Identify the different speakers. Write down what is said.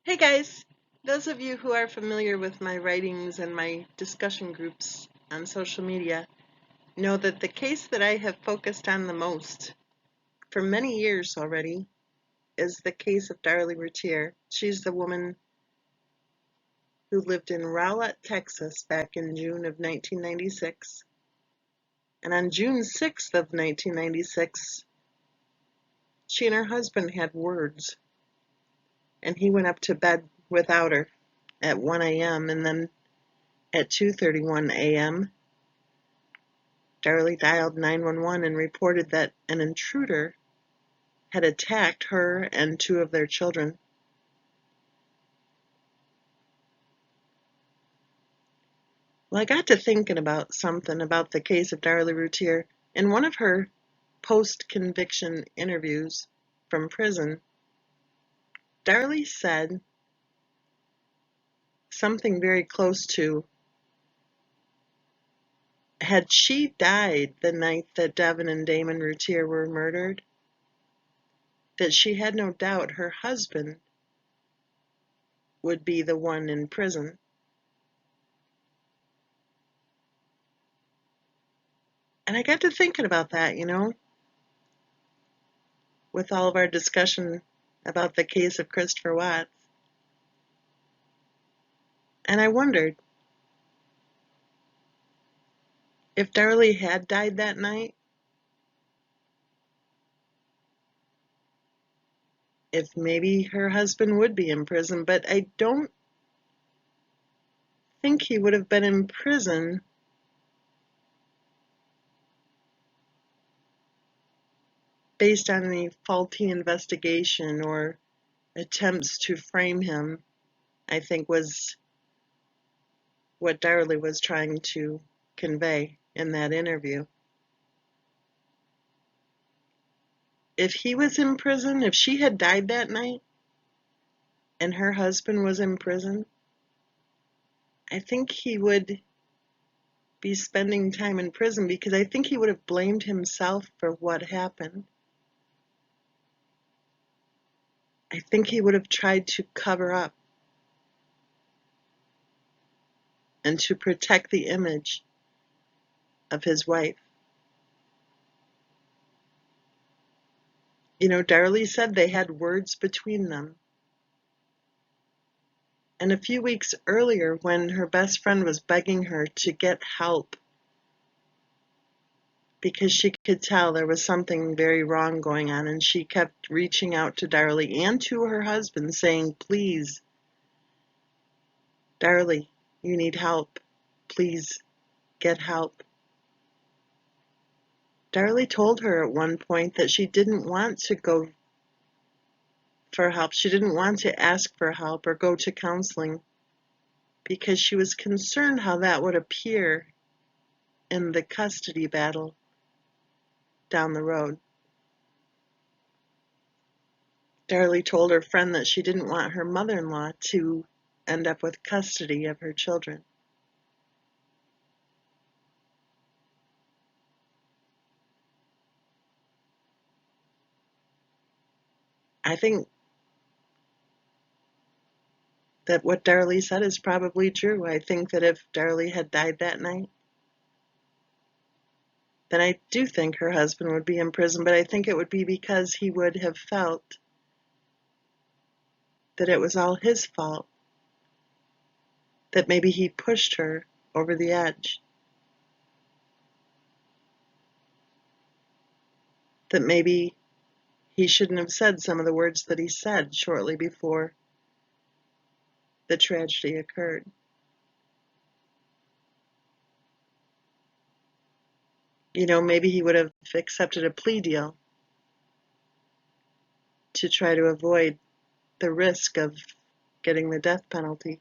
Speaker 1: Hey guys! Those of you who are familiar with my writings and my discussion groups on social media know that the case that I have focused on the most for many years already is the case of Darlie Routier. She's the woman who lived in Rowlett, Texas back in June of 1996. And on June 6th of 1996, she and her husband had words, and he went up to bed without her at 1 a.m. and then at 2:31 a.m. Darlie dialed 911 and reported that an intruder had attacked her and two of their children. Well, I got to thinking about something about the case of Darlie Routier. In one of her post-conviction interviews from prison, Darlie said something very close to, had she died the night that Devin and Damon Routier were murdered, that she had no doubt her husband would be the one in prison. And I got to thinking about that, with all of our discussion about the case of Christopher Watts. And I wondered if Darlie had died that night, if maybe her husband would be in prison, but I don't think he would have been in prison based on any faulty investigation or attempts to frame him, I think was what Darlie was trying to convey in that interview. If he was in prison, if she had died that night and her husband was in prison, I think he would be spending time in prison because I think he would have blamed himself for what happened. I think he would have tried to cover up and to protect the image of his wife. Darlie said they had words between them. And a few weeks earlier, when her best friend was begging her to get help because she could tell there was something very wrong going on, and she kept reaching out to Darlie and to her husband saying, "Please, Darlie, you need help. Please get help." Darlie told her at one point that she didn't want to go for help. She didn't want to ask for help or go to counseling because she was concerned how that would appear in the custody battle down the road. Darlie told her friend that she didn't want her mother-in-law to end up with custody of her children. I think that what Darlie said is probably true. I think that if Darlie had died that night, then I do think her husband would be in prison, but I think it would be because he would have felt that it was all his fault, that maybe he pushed her over the edge, that maybe he shouldn't have said some of the words that he said shortly before the tragedy occurred. Maybe he would have accepted a plea deal to try to avoid the risk of getting the death penalty.